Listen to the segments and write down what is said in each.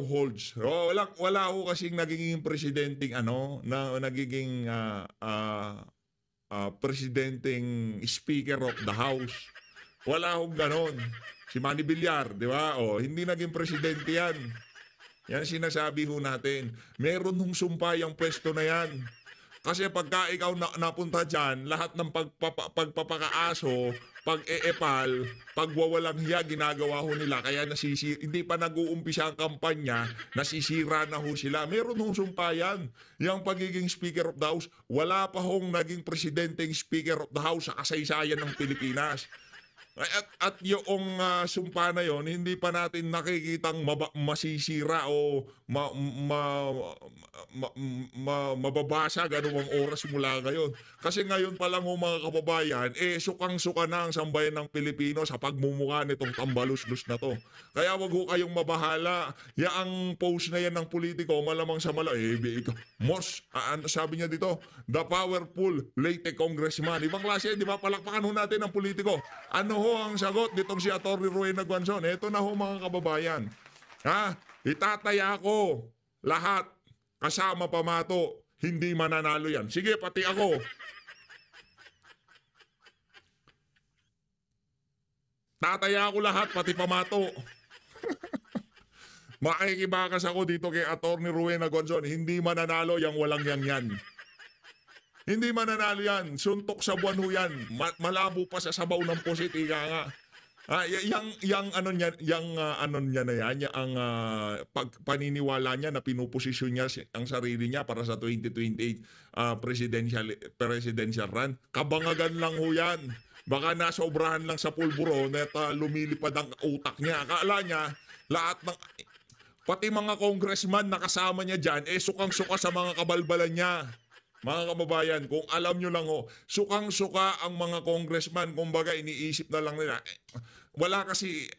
holds. Oh, wala ho kasing nagiging presidenteng ano, na nagiging presidenteng Speaker of the House. Wala hong ganon. Si Manny Villar, di ba? Oh, hindi naging presidente yan. Yan sinasabi ho natin. Meron hong sumpa yung pwesto na yan. Kasi pagka ikaw napunta dyan, lahat ng pagpapakaaso, pag-eepal, pagwawalang hiya, ginagawa ho nila. Kaya hindi pa nag-uumpisa ang kampanya, nasisira na ho sila. Meron hong sumpayan. Yung pagiging Speaker of the House, wala pa hong naging presidenteng Speaker of the House sa kasaysayan ng Pilipinas. At yung sumpa na yon, hindi pa natin nakikitang masisira o mababasag anumang oras mula ngayon. Kasi ngayon pa lang mga kababayan, sukang-suka na ang sambayan ng Pilipino sa pagmumukha nitong tambalus-lus na to. Kaya wag ho kayong mabahala. Ang post na yan ng politiko, malamang sa sabi niya dito, the powerful late congressman. Ibang klase, di ba? Palakpakan ho natin ang politiko. Ano ho ang sagot nitong si Atty. Rowena Guanzon? Ito na ho mga kababayan. Itataya ko lahat kasama pamato. Hindi mananalo yan. Sige, pati ako. Tataya ko lahat, pati pamato. Makikibakas ako dito kay Atty. Rowena Guanzon. Hindi mananalo yang walang yan. Hindi mananalo yan. Suntok sa buwan ho yan. Malabo pa sa sabaw ng pusit. Ika nga. Yang paniniwala niya na pinuposisyon niya ang sarili niya para sa 2028 presidential run. Kabangagan lang ho yan. Baka nasobrahan lang sa pulburo na lumilipad ang utak niya. Akala niya lahat ng pati mga congressman na kasama niya dyan, sukang-suka sa mga kabalbalan niya. Mga kababayan, kung alam nyo lang sukang-suka ang mga congressman, kumbaga iniisip na lang nila. Wala kasing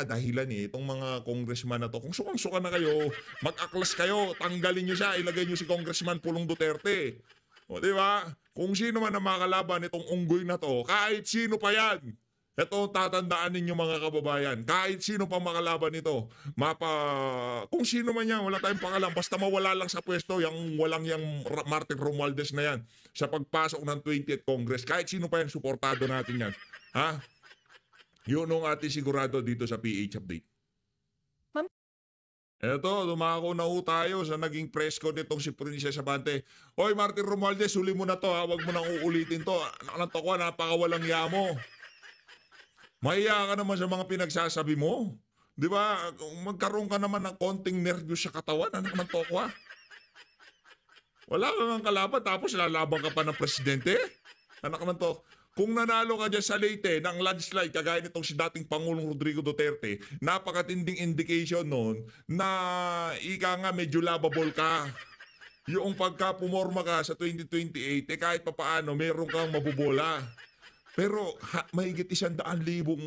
dahilan itong mga congressman na to. Kung sukang-suka na kayo, mag-aklas kayo, tanggalin nyo siya, ilagay nyo si Congressman Pulong Duterte. O, di ba? Kung sino man ang makalaban itong unggoy na to, kahit sino pa yan. Ito tatandaan ninyo mga kababayan. Kahit sino pa makalaban nito, kung sino man yan, wala tayong pakalam. Basta mawala lang sa pwesto, walang Martin Romualdez na yan sa pagpasok ng 20th Congress. Kahit sino pa yan, suportado natin yan. Yun ang ating sigurado dito sa PH Update. Eto, dumako na ho tayo sa naging press ko nitong si Princess Abante. Hoy, Martin Romualdez, huli mo na to. Huwag mo nang uulitin to. Anak ko, napakawalang yamo. Mahiya ka naman sa mga pinagsasabi mo. Di ba? Magkaroon ka naman ng konting nervyos sa katawan. Anak ng tokwa. Wala kang kalaban tapos lalaban ka pa ng presidente. Anak ng to. Kung nanalo ka dyan sa Leyte ng landslide, kagaya nitong si dating Pangulong Rodrigo Duterte, napakatinding indication noon na ika nga medyo lovable ka. Yung pagka pumorma ka sa 2028, kahit papaano, meron kang mabubola. Pero mahigit 100,000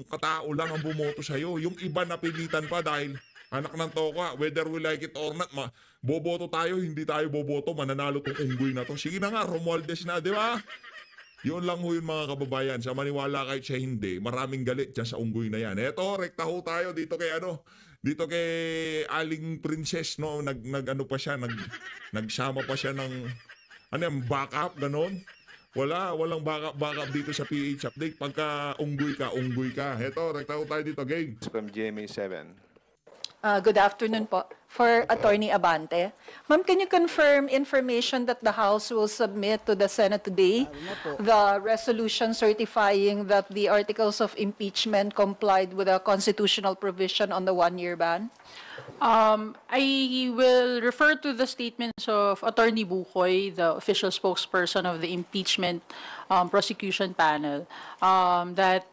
katao lang ang bumoto sa'yo. Yung iba napilitan pa dahil anak ng toka, whether we like it or not, boboto tayo, hindi tayo boboto, mananalo tong unggoy na to. Sige na nga, Romualdez na, di ba? Yun lang ho yun mga kababayan. Sa maniwala kahit siya hindi, maraming galit dyan sa unggoy na yan. Eto, rekta ho tayo dito kay Aling Princess, no? Nag-ano pa siya, nagsama pa siya ng, backup, ganon. Walang backup dito sa PH Update. Pagka unggoy ka. Eto, rekta ho tayo dito, game. From GMA7. Good afternoon po. For Attorney Abante. Ma'am, can you confirm information that the House will submit to the Senate today the resolution certifying that the articles of impeachment complied with the constitutional provision on the one-year ban? I will refer to the statements of Attorney Bukoy, the official spokesperson of the impeachment prosecution panel, that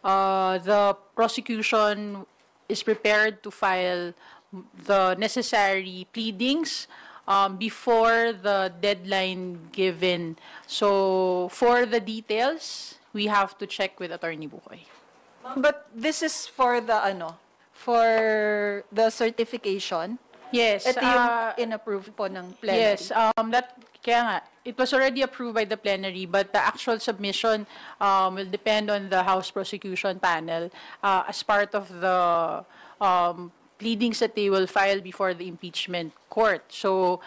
the prosecution is prepared to file the necessary pleadings before the deadline given. So for the details, we have to check with Attorney Bukoy. But this is for the for the certification. Yes. Ito yung in-approve po ng plenary. Yes, kaya nga, it was already approved by the plenary, but the actual submission will depend on the House Prosecution Panel as part of the pleadings that they will file before the impeachment court. So,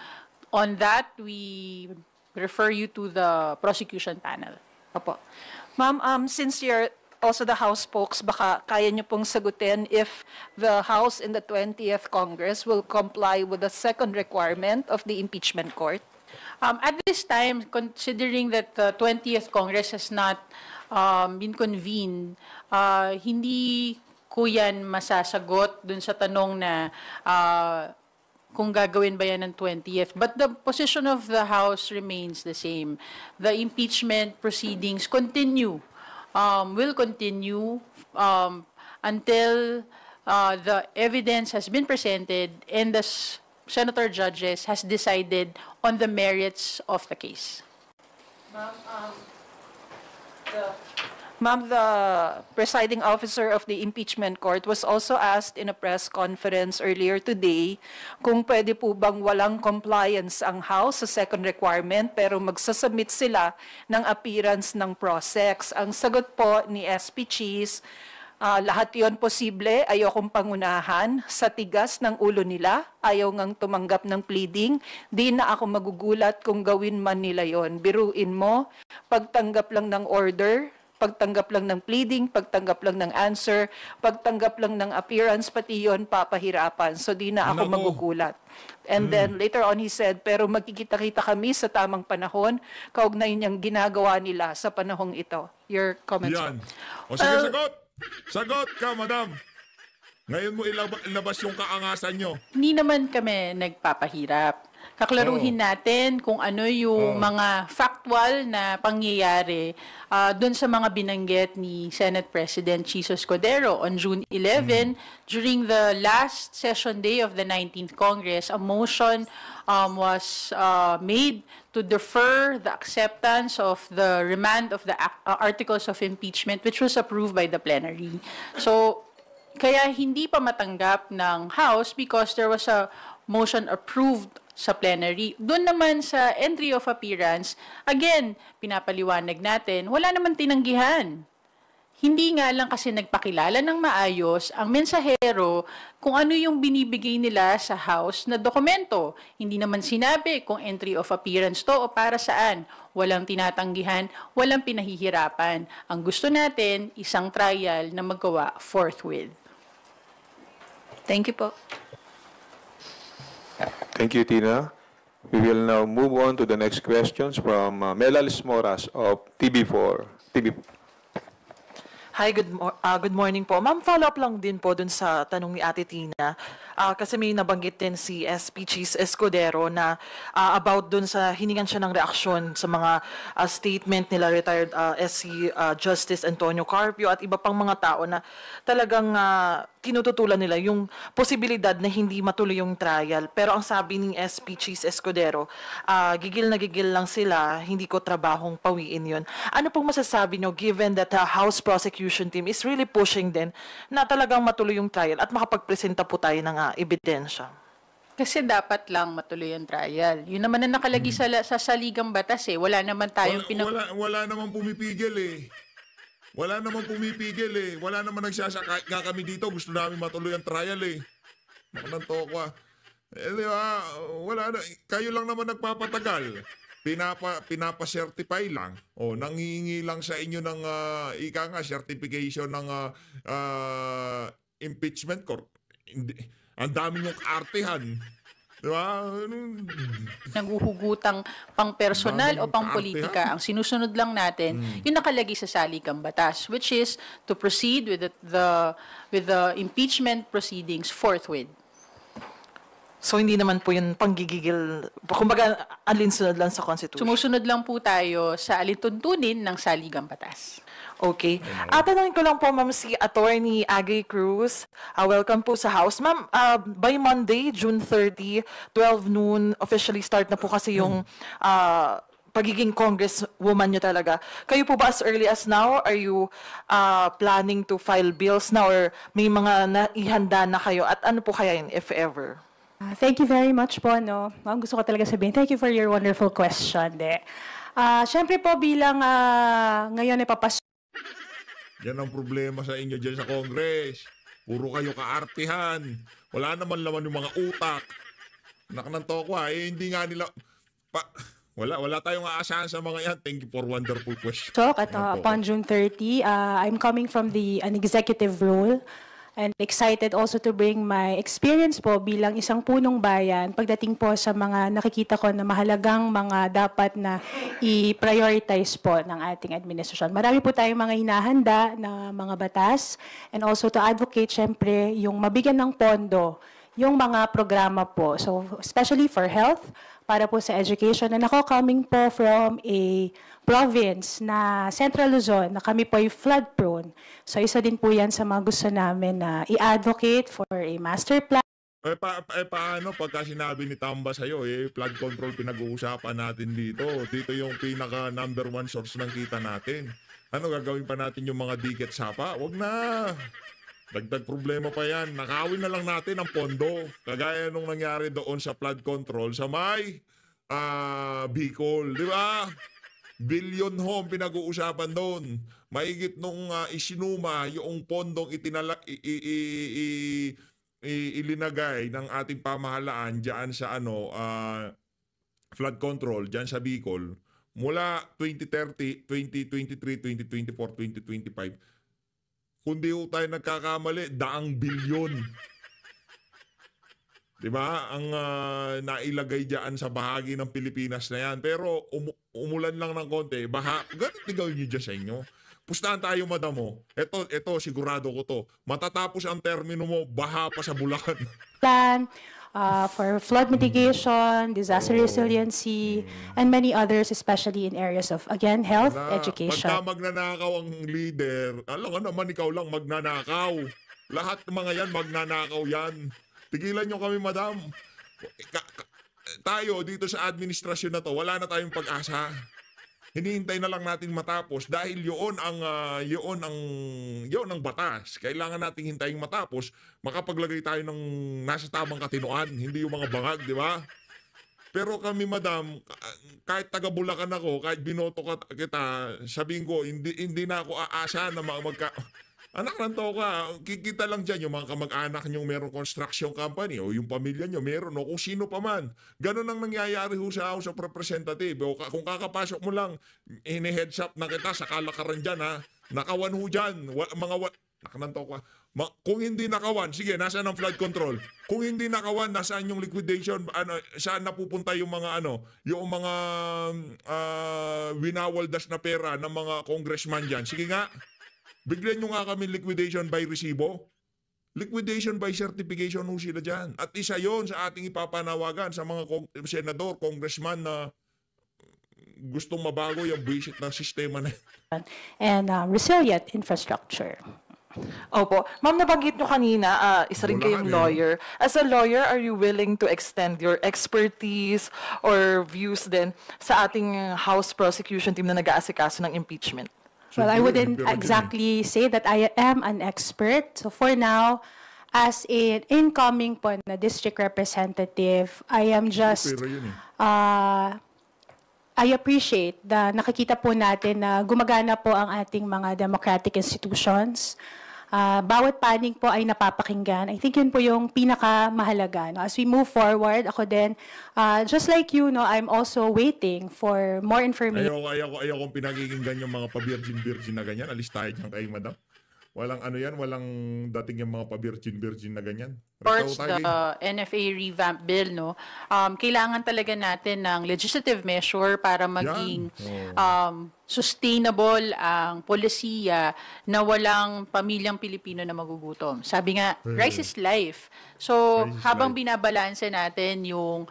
on that, we refer you to the Prosecution Panel. Opo. Ma'am, since you're also the House spokes, baka kaya niyo pong sagutin if the House in the 20th Congress will comply with the second requirement of the impeachment court? At this time, considering that the 20th Congress has not been convened, hindi ko yan masasagot dun sa tanong na kung gagawin ba yan ng 20th. But the position of the House remains the same. The impeachment proceedings will continue until the evidence has been presented and the senator judges has decided on the merits of the case. Ma'am, the presiding officer of the impeachment court was also asked in a press conference earlier today kung pwede po bang walang compliance ang House sa second requirement pero magsasubmit sila ng appearance ng PROSEC. Ang sagot po ni SP Cheese, lahat yon posible, ayokong pangunahan. Sa tigas ng ulo nila, ayaw ngang tumanggap ng pleading. Di na ako magugulat kung gawin man nila yon. Biruin mo, pagtanggap lang ng order, pagtanggap lang ng pleading, pagtanggap lang ng answer, pagtanggap lang ng appearance, pati yon papahirapan. So di na ako Nako. magugulat. And then later on he said, pero magkikita-kita kami sa tamang panahon, kaugnay niyang ginagawa nila sa panahong ito. Your comments? Yan. O sige, sagot! Sagot ka, madam! Ngayon mo ilabas yung kaangasan nyo. Hindi naman kami nagpapahirap. Kaklaruhin natin kung ano yung mga factual na pangyayari doon sa mga binanggit ni Senate President Chis Escudero on June 11. During the last session day of the 19th Congress, a motion was made to defer the acceptance of the remand of the articles of impeachment, which was approved by the plenary. So, kaya hindi pa matanggap ng House because there was a motion approved sa plenary. Doon naman sa entry of appearance, again, pinapaliwanag natin, wala naman tinanggihan. Hindi nga lang kasi nagpakilala ng maayos ang mensahero kung ano yung binibigay nila sa House na dokumento. Hindi naman sinabi kung entry of appearance to o para saan. Walang tinatanggihan, walang pinahihirapan. Ang gusto natin, isang trial na magawa forthwith. Thank you po. Thank you, Tina. We will now move on to the next questions from Melales Moras of TV4. Hi, good morning po. Ma'am, follow up lang din po dun sa tanong ni Ate Tina. Kasi may nabanggit din si SP Chis Escudero na about dun sa hiningan siya ng reaksyon sa mga statement nila retired SC Justice Antonio Carpio at iba pang mga tao na talagang tinututulan nila yung posibilidad na hindi matuloy yung trial. Pero ang sabi ni SP Chis Escudero, gigil na gigil lang sila, hindi ko trabahong pawiin yun. Ano pong masasabi nyo given that the House Prosecution Team is really pushing din na talagang matuloy yung trial at makapagpresenta po tayo ng ebidensya? Kasi dapat lang matuloy ang trial. Yun naman na nakalagay sa saligang batas eh. Wala naman tayong Wala namang pumipigil eh. Wala namang pumipigil eh. Wala namang nagsasaka nga kami dito. Gusto namin matuloy ang trial eh. Nakananto ko ah. Di ba? Wala na. Kayo lang naman nagpapatagal. Pinapa-certify lang. O, nanghihingi lang sa inyo ng ika nga, certification ng impeachment court. Ang dami yung kaartehan. Diba? nanghuhugutang pang personal o pang politika. Ang sinusunod lang natin, yung nakalagay sa saligang batas, which is to proceed with the impeachment proceedings forthwith. So hindi naman po yun panggigigil, kumbaga alinsunod lang sa Constitution. Sumusunod lang po tayo sa alintuntunin ng saligang batas. Okay. Tanongin ko lang po, ma'am, si Attorney Agay Cruz. Welcome po sa House. Ma'am, by Monday, June 30, 12 noon, officially start na po kasi yung pagiging congresswoman nyo talaga. Kayo po ba as early as now, are you planning to file bills now or may mga naihanda na kayo? At ano po kaya yun, if ever? Thank you very much po, no. Ma'am, gusto ko talaga sabihin, thank you for your wonderful question. Siyempre po bilang ngayon ay papasok Yan ang problema sa inyo dyan sa Congress. Puro kayo kaartihan. Wala naman laman yung mga utak. Nakananto ko hindi nga nila... wala tayong aasahan sa mga yan. Thank you for wonderful question. at upon June 30, I'm coming from an executive role and excited also to bring my experience po bilang isang punong bayan pagdating po sa mga nakikita ko na mahalagang mga dapat na i-prioritize po ng ating administrasyon. Marami po tayong mga hinahanda na mga batas and also to advocate syempre yung mabigyan ng pondo yung mga programa po. So especially for health, para po sa education. And ako coming po from a province na Central Luzon, na kami po ay flood prone. So isa din po yan sa mga gusto namin na i-advocate for a master plan. Paano pagka sinabi ni Tamba sa'yo, flood control pinag-uusapan natin dito. Dito yung pinaka number one source ng kita natin. Ano, gagawin pa natin yung mga dikit sapa? Wag na. Dagdag problema pa yan. Nakawin na lang natin ang pondo. Kagaya nung nangyari doon sa flood control sa may Bicol. Di ba? Billion home pinag-uusapan doon. Maigit nung isinuma yung pondong ilinagay ng ating pamahalaan dyan sa flood control dyan sa Bicol mula 2030, 2023, 2024, 2025. Kung di tayo nagkakamali, daang bilyon. Diba? Ang nailagay dyan sa bahagi ng Pilipinas na yan. Pero umulan lang ng konti, ganun din gawin nyo dyan sa inyo. Pustahan tayo, madamo. Ito, sigurado ko to. Matatapos ang termino mo, baha pa sa Bulacan. Plan for flood mitigation, disaster resiliency, and many others, especially in areas of, again, health, education. Pagka magnanakaw ang leader, alam ka naman, ikaw lang magnanakaw. Lahat ng mga yan, magnanakaw yan. Tigilan nyo kami, madam. Tayo, dito sa administrasyon na to, wala na tayong pag-asa. Hinihintay na lang natin matapos dahil yun ang batas. Kailangan nating hintayin matapos, makapaglagay tayo ng nasa tamang katinoan, hindi yung mga bangag, di ba? Pero kami, madam, kahit taga Bulacan ako, kahit binoto kita, sabihin ko, hindi na ako aasa na anak ng ka, kikita lang dyan yung mga kamag-anak nyo meron construction company o yung pamilya nyo meron o kung sino pa man. Ganon ang nangyayari sa House of Representative. O kung kakapasok mo lang, ini-heads up na kita sa kalakaran dyan ha. Nakawan ho dyan. Kung hindi nakawan, sige, nasaan ang flood control? Kung hindi nakawan, nasaan yung liquidation? Saan napupunta yung mga yung mga winawaldas na pera ng mga congressman dyan? Sige nga. Bigyan nyo nga kami liquidation by resibo. Liquidation by certification ho sila dyan. At isa yon sa ating ipapanawagan sa mga senador, congressman na gustong mabago yung buwisit ng sistema na and resilient infrastructure. Opo. Ma'am, nabanggit nyo kanina, isa rin kayong lawyer. As a lawyer, are you willing to extend your expertise or views din sa ating House prosecution team na nag-aasikaso ng impeachment? Well, I wouldn't exactly say that I am an expert. So for now, as an incoming po na district representative, I am just, I appreciate na nakikita po natin na gumagana po ang ating mga democratic institutions. Bawat panig po ay napapakinggan. I think yun po yung pinakamahalaga. No? As we move forward, ako din, just like you, no, I'm also waiting for more information. Ayokong pinakikinggan yung mga pa-virgin na ganyan. Alis tayo dyan kayo, madam. Walang walang dating yung mga pa-virgin na ganyan. Towards the NFA revamp bill, no, kailangan talaga natin ng legislative measure para maging sustainable ang polisiya na walang pamilyang Pilipino na magugutom. Sabi nga, rice is life. So, habang binabalanse natin yung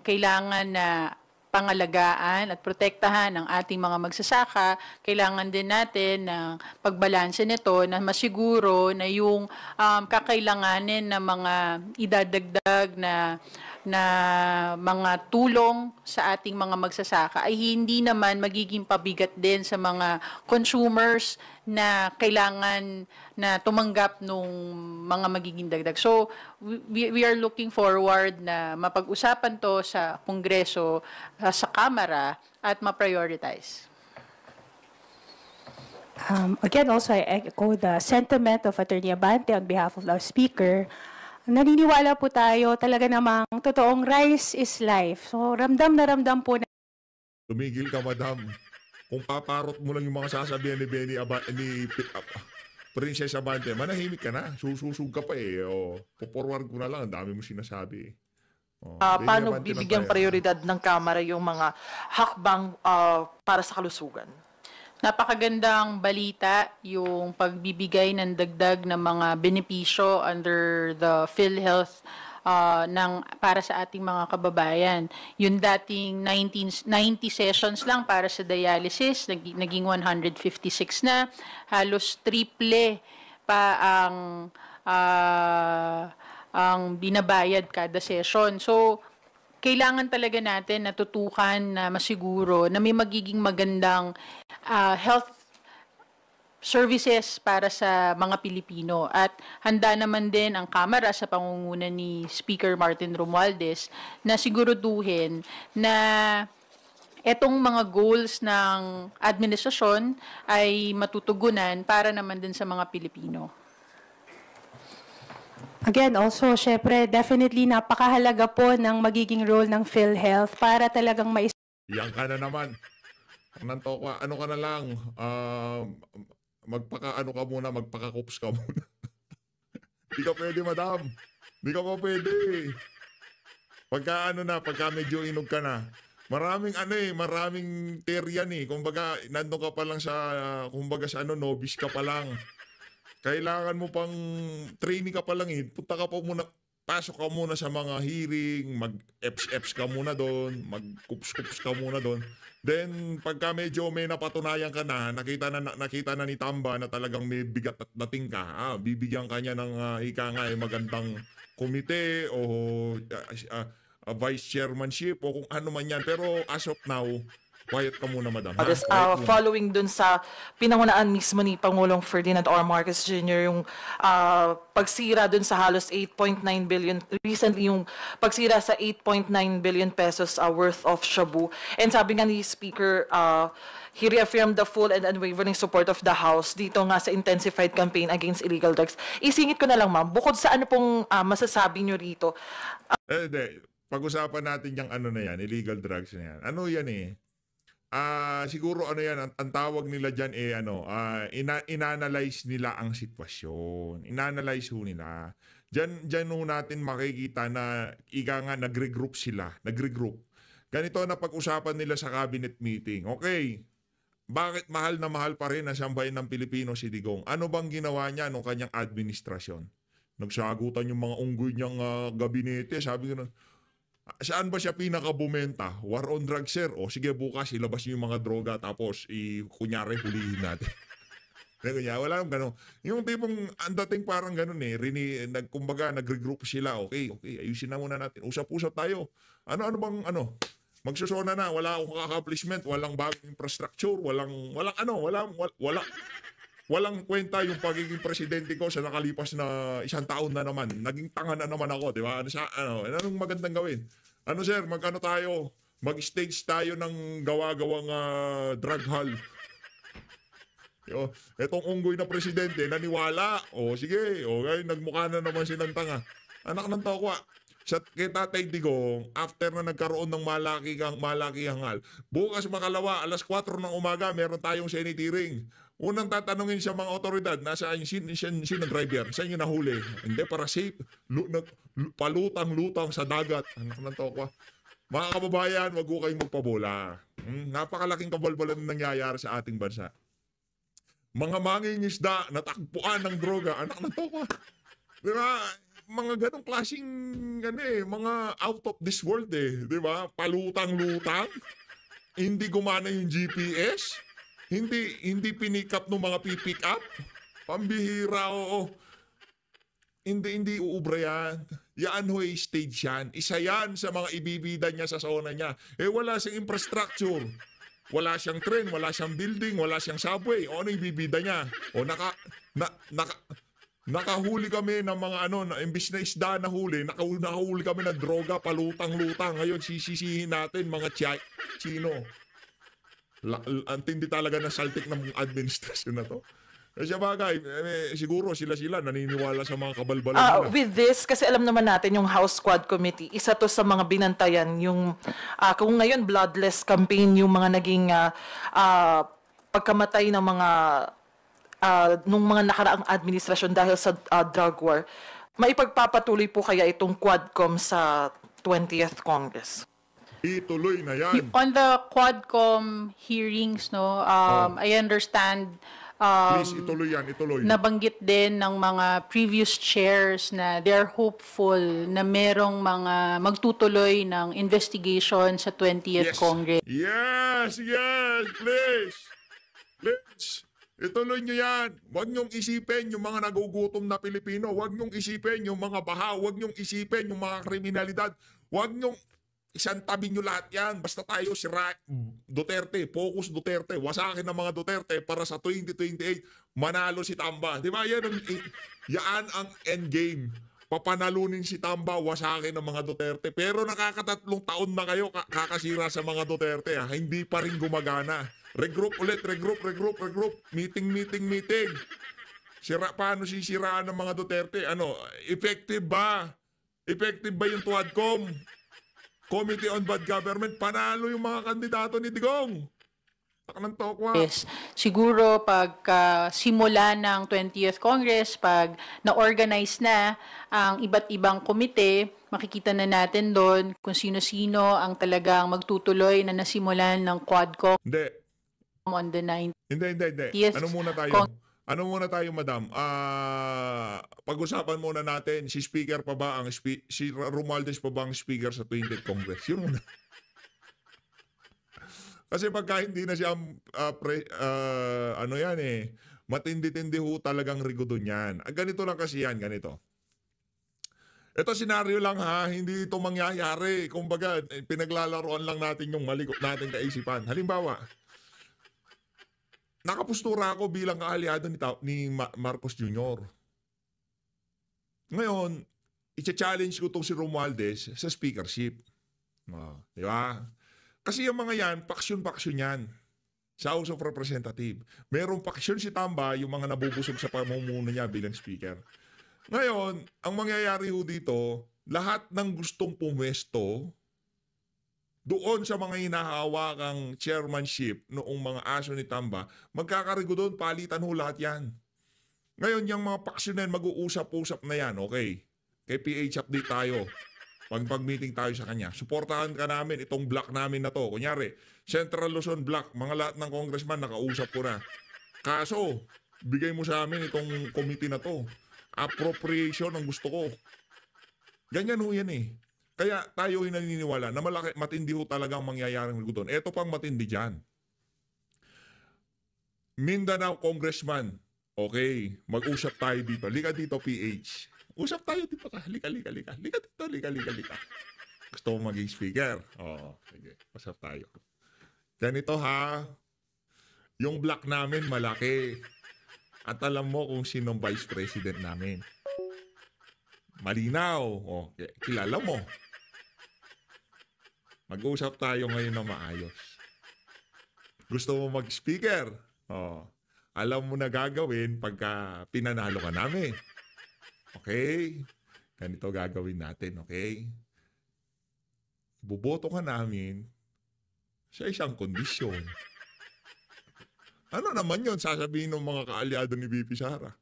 kailangan na pangalagaan at protektahan ng ating mga magsasaka, kailangan din natin ng pagbalanse nito na masiguro na yung kakailanganin na mga idadagdag na na mga tulong sa ating mga magsasaka ay hindi naman magiging pabigat din sa mga consumers na kailangan na tumanggap nung mga magiging dagdag. So, we are looking forward na mapag-usapan to sa Kongreso, sa Kamara, at ma-prioritize. Again, also, I echo the sentiment of Attorney Abante on behalf of the Speaker. Naniniwala po tayo talaga namang totoong rice is life. So, ramdam na ramdam po na Tumigil ka, madam. Kung paparot mo lang yung mga sasabihan ni Princess Abante, manahimik ka na. Sususug ka pa eh. O, forward ko na lang. Ang dami mo sinasabi. O, Benny Paano Abante na bibigyang tayo. prioridad ng Kamara yung mga hakbang para sa kalusugan? Napakagandang balita yung pagbibigay ng dagdag ng mga benepisyo under the PhilHealth para sa ating mga kababayan. Yung dating 90 sessions lang para sa dialysis, naging 156 na, halos triple pa ang binabayad kada session. So, kailangan talaga natin natutukan na masiguro na may magiging magandang health services para sa mga Pilipino. At handa naman din ang Kamara sa pangunguna ni Speaker Martin Romualdez na siguraduhin na etong mga goals ng administrasyon ay matutugunan para naman din sa mga Pilipino. again, also, syempre, definitely napakahalaga po ng magiging role ng PhilHealth para talagang Yan ka na naman. Nanto ka, ano ka na lang, magpaka-kups ka muna. Di ka pwede, madam. Di ka pa pwede. Pagka medyo inog ka na, maraming teryan eh. Kumbaga, nandun ka pa lang novice ka pa lang. Kailangan mo pang training ka pa lang eh. Punta ka pa muna, pasok ka muna sa mga hearing, mag-eps ka muna doon, mag-kups ka muna doon. Then, pagka medyo may napatunayan ka na, nakita na ni Tamba na talagang may bigat at dating ka, bibigyan ka niya ng magandang komite o vice chairmanship o kung ano man yan. Pero as of now, quiet ka muna, madam. Yes, Quiet muna. following dun sa pinangunaan mismo ni Pangulong Ferdinand R. Marcos Jr., yung pagsira dun sa halos 8.9 billion, recently yung pagsira sa 8.9 billion pesos worth of shabu. And sabi nga ni Speaker, he reaffirmed the full and unwavering support of the House dito nga sa intensified campaign against illegal drugs. Isingit ko na lang, ma'am, bukod sa ano pong masasabi nyo rito? Hindi. Pag-usapan natin yung illegal drugs na yan. Ano yan eh? Siguro ang tawag nila diyan inanalyze nila ang sitwasyon. Inanalyze ho nila. Diyan ho natin makikita na nagre-group sila. Ganito na pag-usapan nila sa cabinet meeting. Okay, bakit mahal na mahal pa rin ang sambayan ng Pilipino si Digong? Ano bang ginawa niya nung kanyang administrasyon? Nagsagutan yung mga unggoy niyang gabinete. Sabi ko, saan ba siya pinakabumenta? War on drugs, sir. O sige, bukas ilabas niyo yung mga droga tapos kunyari hulihin natin. Wala nang gano'n. Yung tipong ang dating parang gano'n eh. Kumbaga nagre-group sila. Okay, ayusin na muna natin. Usap-usap tayo. Magsusona na. Wala akong accomplishment. Walang bagong infrastructure. Walang kwenta yung pagiging presidente ko sa nakalipas na 1 taon na naman. Naging tanga na naman ako, di ba? Anong magandang gawin? Sir, tayo? Mag-stage tayo ng gawa-gawang drug hall. Etong unggoy na presidente, naniwala. Sige. Nagmukha na naman silang tanga. Anak ng tokwa. Kay Tatay Digong, after na nagkaroon ng malaki hangal, bukas makalawa, 4:00 ng umaga, meron tayong Senate hearing. Unang tatanungin sa mga otoridad, nasaan sino driver? Saan yung nahuli? Hindi, para safe. Palutang-lutang sa dagat. Anak ng tokwa. Mga kababayan, wag ko kayong magpabola. Napakalaking kabalbalan na nangyayari sa ating bansa. Mga mangingisda, natakbuan ng droga. Anak ng tokwa. Di ba? Mga ganong klaseng mga out of this world eh. Di ba? Palutang-lutang. Hindi gumana yung GPS. Hindi pinick up ng mga pipick up. Pambihira, oo. Hindi uubra yan. Yan ho stage yan. Isa yan sa mga ibibida niya sa zona niya. Wala siyang infrastructure. Wala siyang train, wala siyang building, wala siyang subway. O ano ibibida niya? O nakahuli kami ng mga imbis na isda na huli, nakahuli kami ng droga, palutang-lutang. Ngayon sisisihin natin mga Chino. Ang tindi talaga ng saltik ng administrasyon na to. Sa bagay, siguro sila naniniwala sa mga kabalbalan nila. With this, kasi alam naman natin yung House Quad Committee, isa to sa mga binantayan yung, kung ngayon bloodless campaign yung mga naging pagkamatay ng mga nung mga nakaraang administrasyon dahil sa drug war, maipagpapatuloy po kaya itong Quadcom sa 20th Congress? Ituloy na yan. On the Quadcom hearings, no, I understand Please, ituloy yan, ituloy. nabanggit din ng mga previous chairs na they're hopeful na merong mga magtutuloy ng investigation sa 20th Congress. Yes, please. Please. Ituloy nyo yan. Huwag nyong isipin yung mga nagugutom na Pilipino. Huwag nyong isipin yung mga baha. Huwag nyong isipin yung mga kriminalidad. Huwag nyong isantabi nyo lahat yan. Basta tayo si Duterte, focus Duterte, wasakin ng mga Duterte para sa 2028 manalo si Tamba. Di ba? Yan ang endgame. Papanalunin si Tamba, wasakin ng mga Duterte. Pero nakakatatlong taon na kayo kakasira sa mga Duterte. Hindi pa rin gumagana. Regroup ulit, regroup. Meeting. Paano sisiraan ng mga Duterte? Effective ba? Effective ba yung Quadcom? Committee on Bad Government, panalo yung mga kandidato ni Digong. Ng tokwa. Yes. Siguro pag simula ng 20th Congress, pag na-organize na ang iba't ibang komite, makikita na natin doon kung sino-sino ang talagang magtutuloy na nasimulan ng Quadcom Hindi. on the 9th. Hindi. Yes. Ano muna tayo, madam? Pag-usapan muna natin, si Speaker pa ba si Romualdez pa ba ang Speaker sa 20th Congress? Yun muna. Kasi pagka hindi na siya matindi-tindi ho talagang rigudon yan. Ganito lang kasi yan, ganito. Ito senaryo lang ha, hindi ito mangyayari. Kumbaga, pinaglalaroan lang natin yung mali natin kaisipan. Halimbawa, nakapustura ako bilang kaalyado ni Marcos Jr. Ngayon, i-challenge ko itong si Romualdez sa speakership. Di ba? Kasi yung mga yan, paksyon yan. Sa House of Representatives. Merong paksyon si Tamba, yung mga nabubusog sa pamumuno niya bilang speaker. Ngayon, ang mangyayari ho dito, lahat ng gustong pumesto doon sa mga hinahawakang chairmanship noong mga aso ni Tamba, magkakarigo doon, palitan ho lahat yan. Ngayon, yung mga paksyonan, mag-uusap-usap na yan, okay? Kay PH update tayo. Pag-meeting tayo sa kanya. Suportahan ka namin itong block namin na to. Kunyari, Central Luzon block, mga lahat ng congressman, nakausap ko na. Kaso, bigay mo sa amin itong committee na to. Appropriation ang gusto ko. Ganyan ho yan eh. Kaya tayo ay naniniwala na matindi ho talagang mangyayaring doon. Ito pang matindi dyan. Mindanao Congressman, okay, mag-usap tayo dito. Lika dito, PH. Usap tayo dito ka. Lika. Lika. Gusto mo maging speaker? Oo, sige. Usap tayo. Ganito ha, yung block namin malaki. At alam mo kung sinong vice president namin. Malinaw. O, kilala mo. Mag-uusap tayo ngayon na maayos. Gusto mo mag-speaker? O, alam mo na gagawin pagka pinanalo ka namin. Okay? Ganito gagawin natin, okay? Buboto ka namin sa isang kondisyon. Ano naman yun? Sasabihin ng mga kaalyado ni VP Sara.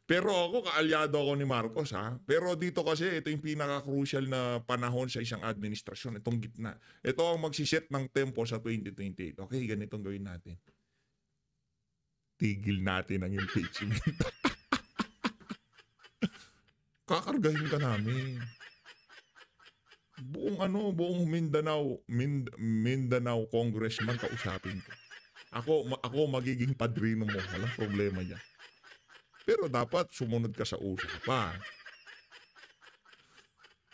Pero ako, kaalyado ako ni Marcos, ha? Pero dito kasi, ito yung pinaka-crucial na panahon sa isang administrasyon, itong gitna. Ito ang magsiset ng tempo sa 2028. Okay, ganitong gawin natin. Tigil natin ang impeachment. Kakargahin ka namin. Buong Mindanao congressman kausapin ko. Ako magiging padrino mo. Walang problema niya. Pero dapat sumunod ka sa usapan.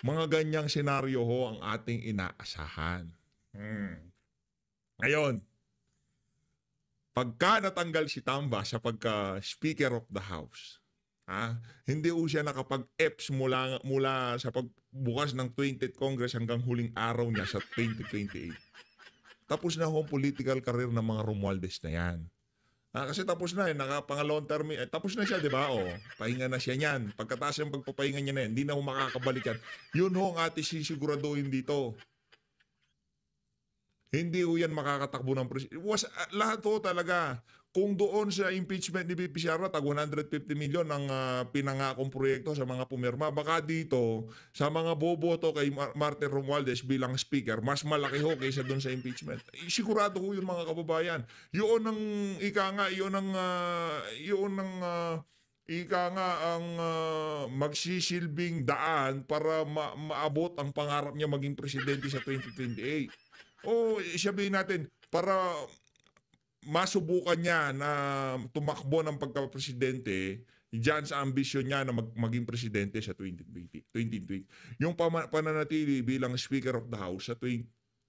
Mga ganyang senaryo ho ang ating inaasahan. Ngayon, pagka natanggal si Tamba sa pagka-Speaker of the House, hindi ho siya nakapag-EPS mula sa pagbukas ng 20th Congress hanggang huling araw niya sa 2028. Tapos na ho ang political career ng mga Romualdez na yan. Kasi tapos na, nakapangalawang term, tapos na siya, di ba? Pahinga na siya niyan. Pagkataas ng pagpapahinga niya na yan, hindi na ho makakabalik yan. Yun ho ang ating sisiguraduhin dito. Hindi ho yan makakatakbo ng presidente. Lahat ho talaga. Kung doon sa impeachment ni VP Sara, tag 150 million ang pinangakong proyekto sa mga pumirma. Baka dito, sa mga boboto kay Martin Romualdez bilang speaker, mas malaki ho kaysa doon sa impeachment. Sigurado ho yun mga kababayan. Yun ang ang magsisilbing daan para maabot ang pangarap niya maging presidente sa 2028. Sabihin natin, para masubukan niya na tumakbo ng pagka-presidente diyan sa ambisyon niya na maging presidente sa 2020. Yung pananatili bilang Speaker of the House sa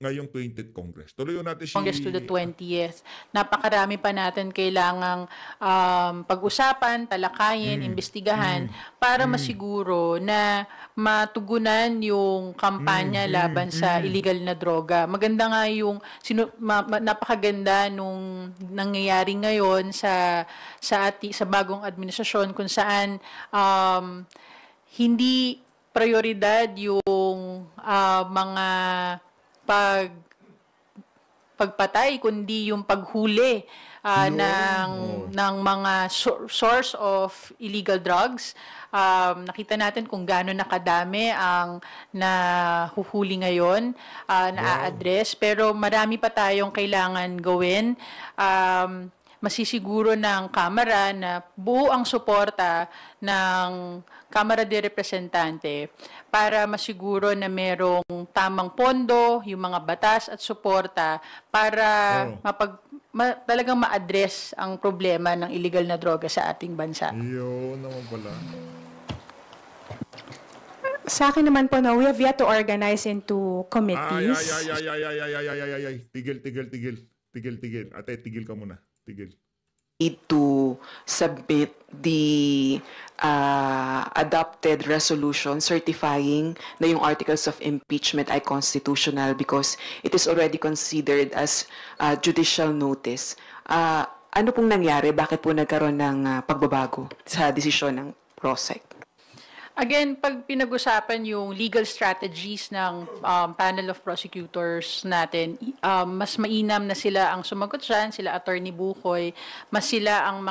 ngayong 20th Congress. Tuloy natin si Congress to the 20th. Napakarami pa natin kailangang pag-usapan, talakayin, imbestigahan para masiguro na matugunan yung kampanya laban sa illegal na droga. Maganda nga yung napakaganda nung nangyayari ngayon sa bagong administrasyon kung saan hindi prioridad yung mga pagpatay kundi yung paghuli ng mga source of illegal drugs. Nakita natin kung gaano nakadami ang nahuhuli ngayon, na-address, pero marami pa tayong kailangan gawin. Masisiguro ng Kamara na buo ang suporta ng Kamara de Representante para masiguro na merong tamang pondo, yung mga batas at suporta para talagang ma-address ang problema ng illegal na droga sa ating bansa. Yun naman pala. Sa akin naman po, we have yet to organize into committees. Tigil. Ate, tigil ka muna. Tigil. Need to submit the adopted resolution certifying na yung articles of impeachment ay constitutional because it is already considered as judicial notice. Ano pong nangyari? Bakit po nagkaroon ng pagbabago sa desisyon ng PROSEC? Again, pag pinag-usapan yung legal strategies ng panel of prosecutors natin, mas mainam na sila ang sumagot dyan, sila Attorney Bukoy, mas sila ang